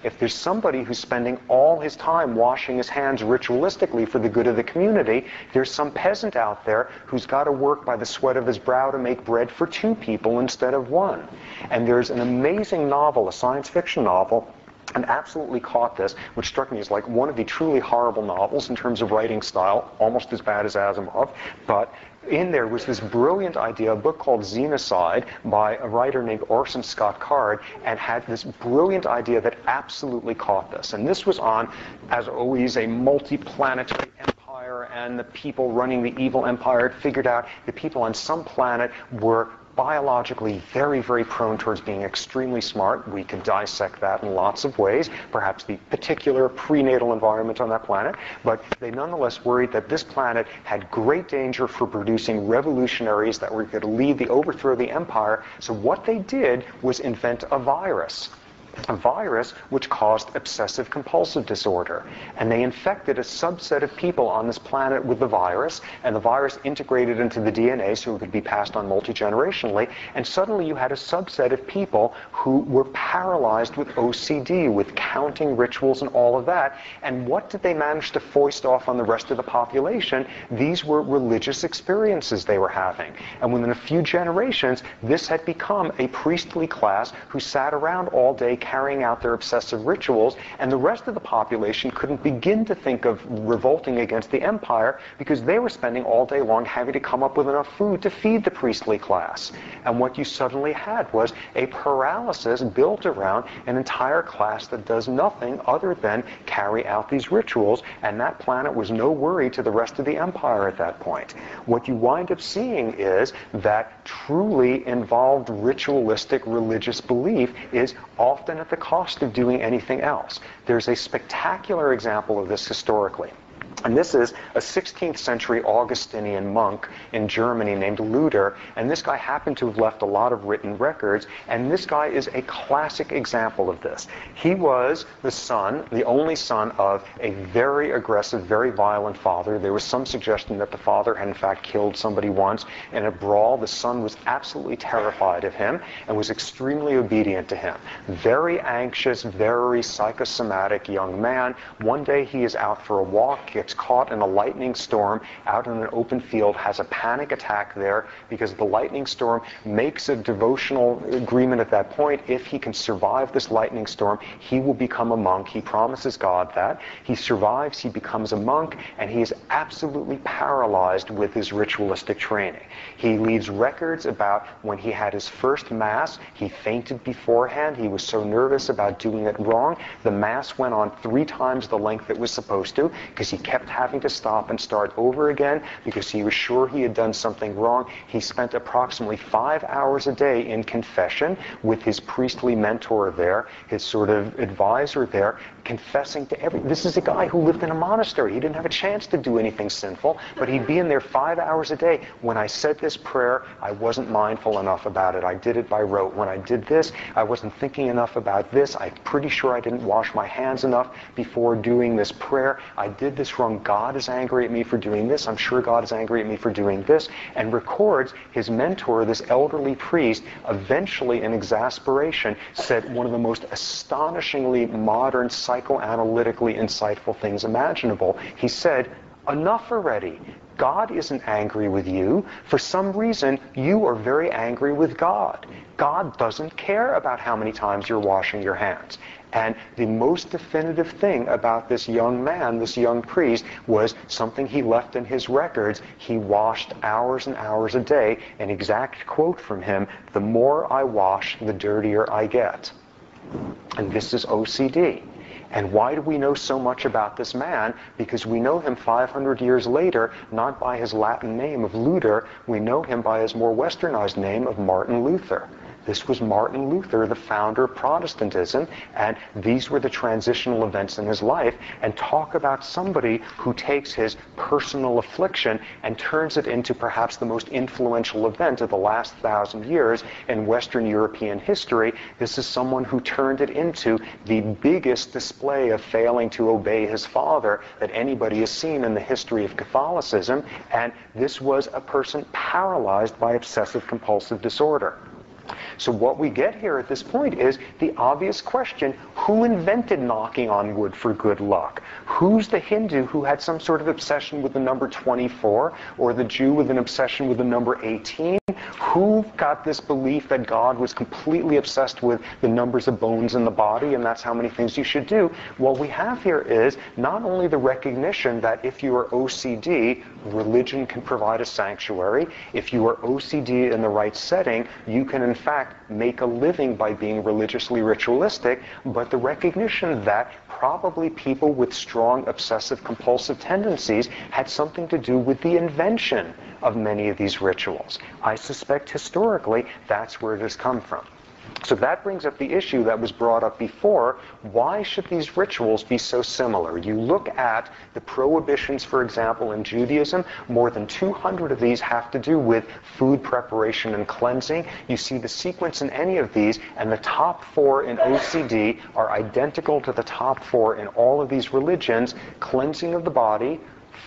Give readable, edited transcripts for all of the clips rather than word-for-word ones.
if there's somebody who's spending all his time washing his hands ritualistically for the good of the community, there's some peasant out there who's got to work by the sweat of his brow to make bread for 2 people instead of 1. And there's an amazing novel, a science fiction novel, and absolutely caught this, which struck me as like one of the truly horrible novels in terms of writing style, almost as bad as Asimov, but in there was this brilliant idea, a book called Xenocide by a writer named Orson Scott Card, and had this brilliant idea that absolutely caught this. And this was on, as always, a multi-planetary empire, and the people running the evil empire had figured out the people on some planet were biologically very, very prone towards being extremely smart. We could dissect that in lots of ways, perhaps the particular prenatal environment on that planet, but they nonetheless worried that this planet had great danger for producing revolutionaries that were going to lead the overthrow of the empire. So what they did was invent a virus which caused obsessive compulsive disorder. And they infected a subset of people on this planet with the virus, and the virus integrated into the DNA so it could be passed on multi-generationally, and suddenly you had a subset of people who were paralyzed with OCD, with counting rituals and all of that. And what did they manage to foist off on the rest of the population? These were religious experiences they were having. And within a few generations, this had become a priestly class who sat around all day carrying out their obsessive rituals, and the rest of the population couldn't begin to think of revolting against the empire because they were spending all day long having to come up with enough food to feed the priestly class. And what you suddenly had was a paralysis built around an entire class that does nothing other than carry out these rituals, and that planet was no worry to the rest of the empire at that point. What you wind up seeing is that truly involved ritualistic religious belief is often at the cost of doing anything else. There's a spectacular example of this historically. And this is a 16th century Augustinian monk in Germany named Luther, and this guy happened to have left a lot of written records, and this guy is a classic example of this. He was the son, the only son of a very aggressive, very violent father. There was some suggestion that the father had in fact killed somebody once in a brawl. The son was absolutely terrified of him and was extremely obedient to him. Very anxious, very psychosomatic young man. One day he is out for a walk, gets caught in a lightning storm out in an open field, has a panic attack there because the lightning storm, makes a devotional agreement at that point. If he can survive this lightning storm, he will become a monk. He promises God that. He survives, he becomes a monk, and he is absolutely paralyzed with his ritualistic training. He leaves records about when he had his first Mass. He fainted beforehand. He was so nervous about doing it wrong. The Mass went on 3 times the length it was supposed to because he kept having to stop and start over again because he was sure he had done something wrong. He spent approximately 5 hours a day in confession with his priestly mentor there, his sort of advisor there, confessing to everything. This is a guy who lived in a monastery. He didn't have a chance to do anything sinful, but he'd be in there 5 hours a day. When I said this prayer, I wasn't mindful enough about it. I did it by rote. When I did this, I wasn't thinking enough about this. I'm pretty sure I didn't wash my hands enough before doing this prayer. I did this wrong. God is angry at me for doing this. I'm sure God is angry at me for doing this. And records his mentor, this elderly priest, eventually in exasperation said one of the most astonishingly modern, psychoanalytically insightful things imaginable. He said, "Enough already. God isn't angry with you. For some reason, you are very angry with God. God doesn't care about how many times you're washing your hands." And the most definitive thing about this young man, this young priest, was something he left in his records. He washed hours and hours a day. An exact quote from him, "The more I wash, the dirtier I get." And this is OCD. And why do we know so much about this man? Because we know him 500 years later, not by his Latin name of Luther. We know him by his more westernized name of Martin Luther. This was Martin Luther, the founder of Protestantism, and these were the transitional events in his life. And talk about somebody who takes his personal affliction and turns it into perhaps the most influential event of the last 1,000 years in Western European history. This is someone who turned it into the biggest display of failing to obey his father that anybody has seen in the history of Catholicism. And this was a person paralyzed by obsessive compulsive disorder. So what we get here at this point is the obvious question, who invented knocking on wood for good luck? Who's the Hindu who had some sort of obsession with the number 24, or the Jew with an obsession with the number 18? Who got this belief that God was completely obsessed with the numbers of bones in the body, and that's how many things you should do? What we have here is not only the recognition that if you are OCD, religion can provide a sanctuary. If you are OCD in the right setting, you can in fact make a living by being religiously ritualistic, but the recognition that probably people with strong obsessive compulsive tendencies had something to do with the invention of many of these rituals. I suspect historically that's where it has come from. So that brings up the issue that was brought up before. Why should these rituals be so similar? You look at the prohibitions, for example, in Judaism, more than 200 of these have to do with food preparation and cleansing. You see the sequence in any of these, and the top 4 in OCD are identical to the top 4 in all of these religions: cleansing of the body,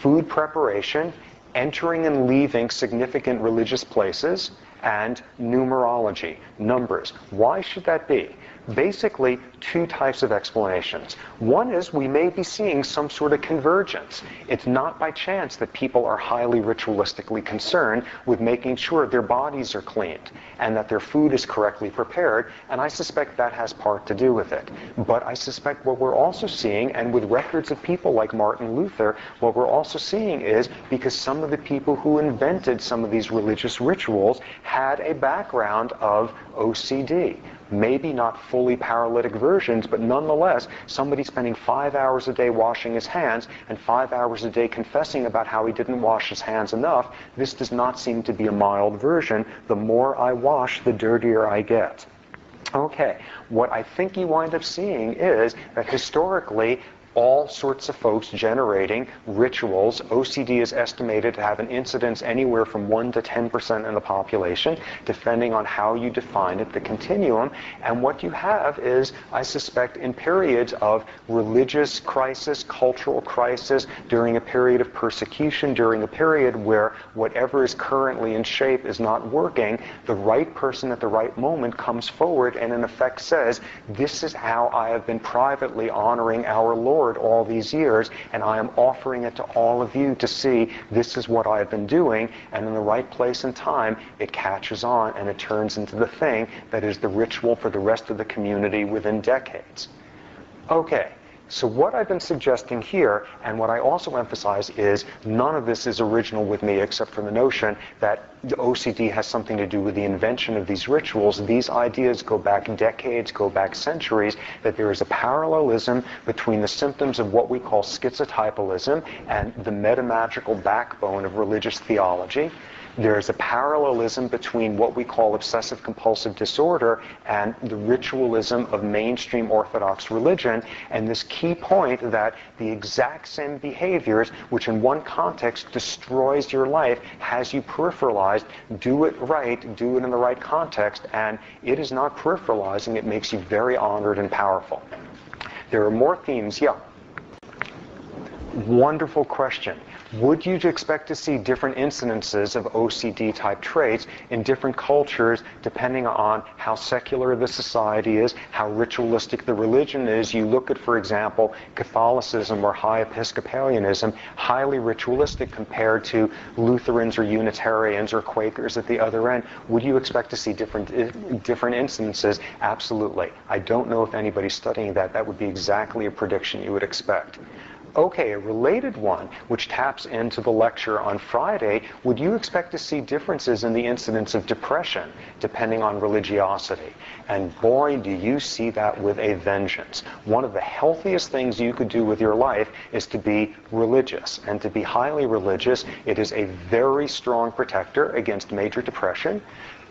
food preparation, entering and leaving significant religious places, and numerology, numbers. Why should that be? Basically, 2 types of explanations. One is we may be seeing some sort of convergence. It's not by chance that people are highly ritualistically concerned with making sure their bodies are cleaned and that their food is correctly prepared, and I suspect that has part to do with it. But I suspect what we're also seeing, and with records of people like Martin Luther, what we're also seeing is because some of the people who invented some of these religious rituals had a background of OCD. Maybe not fully paralytic versions, but nonetheless, somebody spending 5 hours a day washing his hands and 5 hours a day confessing about how he didn't wash his hands enough, this does not seem to be a mild version. The more I wash, the dirtier I get. Okay, what I think you wind up seeing is that historically, all sorts of folks generating rituals. OCD is estimated to have an incidence anywhere from 1 to 10% in the population, depending on how you define it, the continuum. And what you have is, I suspect, in periods of religious crisis, cultural crisis, during a period of persecution, during a period where whatever is currently in shape is not working, the right person at the right moment comes forward and in effect says, this is how I have been privately honoring our Lord all these years, and I am offering it to all of you to see this is what I've been doing, and in the right place and time it catches on and it turns into the thing that is the ritual for the rest of the community within decades. Okay, so what I've been suggesting here, and what I also emphasize, is none of this is original with me except for the notion that the OCD has something to do with the invention of these rituals. These ideas go back decades, go back centuries, that there is a parallelism between the symptoms of what we call schizotypalism and the metamagical backbone of religious theology. There's a parallelism between what we call obsessive-compulsive disorder and the ritualism of mainstream Orthodox religion, and this key point that the exact same behaviors, which in one context destroys your life, has you peripheralized. Do it right, do it in the right context, and it is not peripheralizing, it makes you very honored and powerful. There are more themes. Yeah. Wonderful question. Would you expect to see different incidences of OCD-type traits in different cultures depending on how secular the society is, how ritualistic the religion is? You look at, for example, Catholicism or high Episcopalianism, highly ritualistic compared to Lutherans or Unitarians or Quakers at the other end. Would you expect to see different incidences? Absolutely. I don't know if anybody's studying that. That would be exactly a prediction you would expect. Okay, a related one, which taps into the lecture on Friday, would you expect to see differences in the incidence of depression depending on religiosity? And boy, do you see that with a vengeance. One of the healthiest things you could do with your life is to be religious. And to be highly religious, it is a very strong protector against major depression.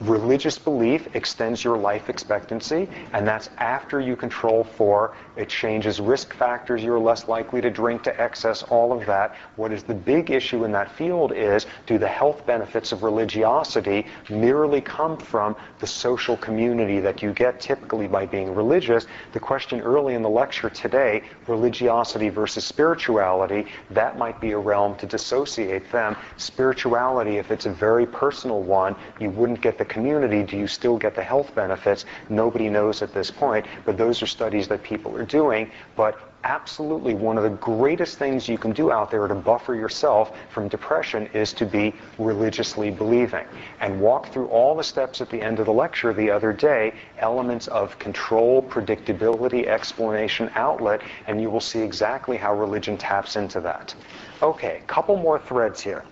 Religious belief extends your life expectancy, and that's after you control for it changes risk factors, you're less likely to drink to excess, all of that. What is the big issue in that field is, do the health benefits of religiosity merely come from the social community that you get typically by being religious? The question early in the lecture today, religiosity versus spirituality, that might be a realm to dissociate them. Spirituality, if it's a very personal one, you wouldn't get the the community, do you still get the health benefits? Nobody knows at this point, but those are studies that people are doing. But absolutely, one of the greatest things you can do out there to buffer yourself from depression is to be religiously believing. And walk through all the steps at the end of the lecture the other day, elements of control, predictability, explanation, outlet, and you will see exactly how religion taps into that. Okay, couple more threads here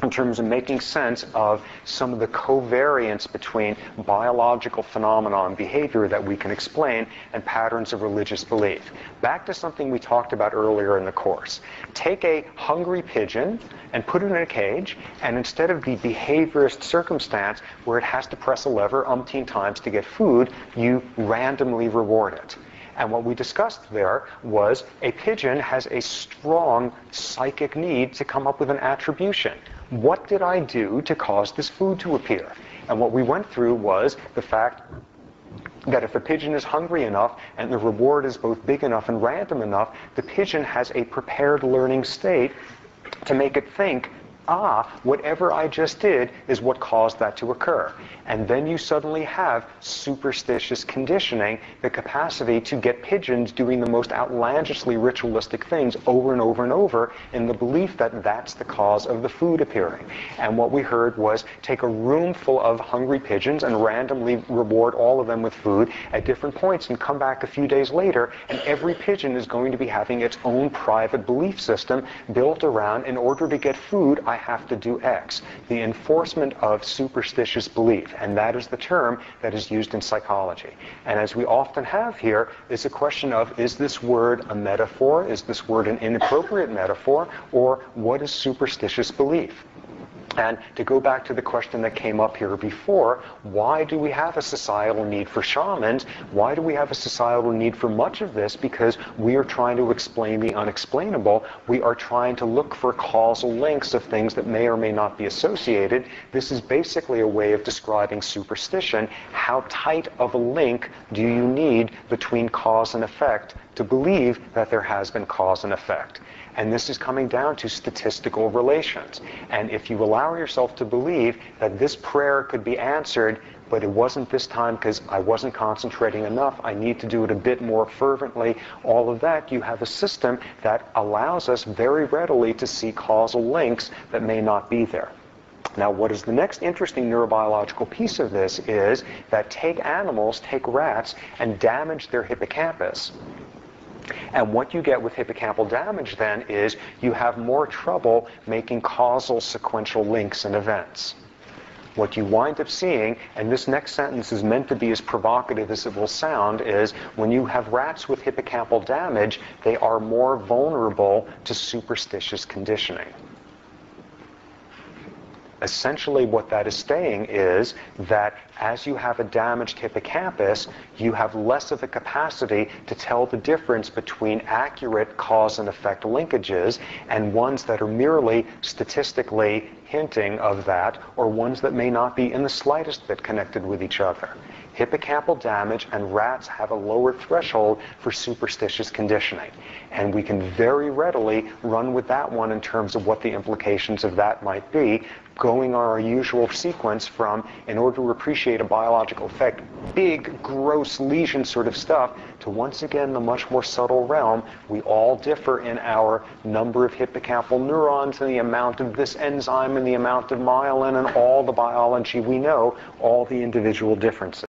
in terms of making sense of some of the covariance between biological phenomena and behavior that we can explain and patterns of religious belief. Back to something we talked about earlier in the course. Take a hungry pigeon and put it in a cage, and instead of the behaviorist circumstance where it has to press a lever umpteen times to get food, you randomly reward it. And what we discussed there was a pigeon has a strong psychic need to come up with an attribution. What did I do to cause this food to appear? And what we went through was the fact that if a pigeon is hungry enough and the reward is both big enough and random enough, the pigeon has a prepared learning state to make it think, whatever I just did is what caused that to occur. And then you suddenly have superstitious conditioning, the capacity to get pigeons doing the most outlandishly ritualistic things over and over and over in the belief that that's the cause of the food appearing. And what we heard was take a room full of hungry pigeons and randomly reward all of them with food at different points and come back a few days later, and every pigeon is going to be having its own private belief system built around, in order to get food, I have to do X. The enforcement of superstitious belief. And that is the term that is used in psychology. And as we often have here, is a question of, is this word a metaphor? Is this word an inappropriate metaphor? Or what is superstitious belief? And to go back to the question that came up here before, why do we have a societal need for shamans? Why do we have a societal need for much of this? Because we are trying to explain the unexplainable. We are trying to look for causal links of things that may or may not be associated. This is basically a way of describing superstition. How tight of a link do you need between cause and effect to believe that there has been cause and effect? And this is coming down to statistical relations. And if you allow yourself to believe that this prayer could be answered, but it wasn't this time because I wasn't concentrating enough, I need to do it a bit more fervently, all of that, you have a system that allows us very readily to see causal links that may not be there. Now, what is the next interesting neurobiological piece of this is that take animals, take rats, and damage their hippocampus. And what you get with hippocampal damage then is you have more trouble making causal sequential links in events. What you wind up seeing, and this next sentence is meant to be as provocative as it will sound, is when you have rats with hippocampal damage, they are more vulnerable to superstitious conditioning. Essentially what that is saying is that as you have a damaged hippocampus, you have less of a capacity to tell the difference between accurate cause and effect linkages and ones that are merely statistically hinting of that, or ones that may not be in the slightest bit connected with each other. Hippocampal damage and rats have a lower threshold for superstitious conditioning. And we can very readily run with that one in terms of what the implications of that might be, going on our usual sequence from, in order to appreciate a biological effect, big, gross lesion sort of stuff, to once again the much more subtle realm. We all differ in our number of hippocampal neurons and the amount of this enzyme and the amount of myelin and all the biology we know, all the individual differences.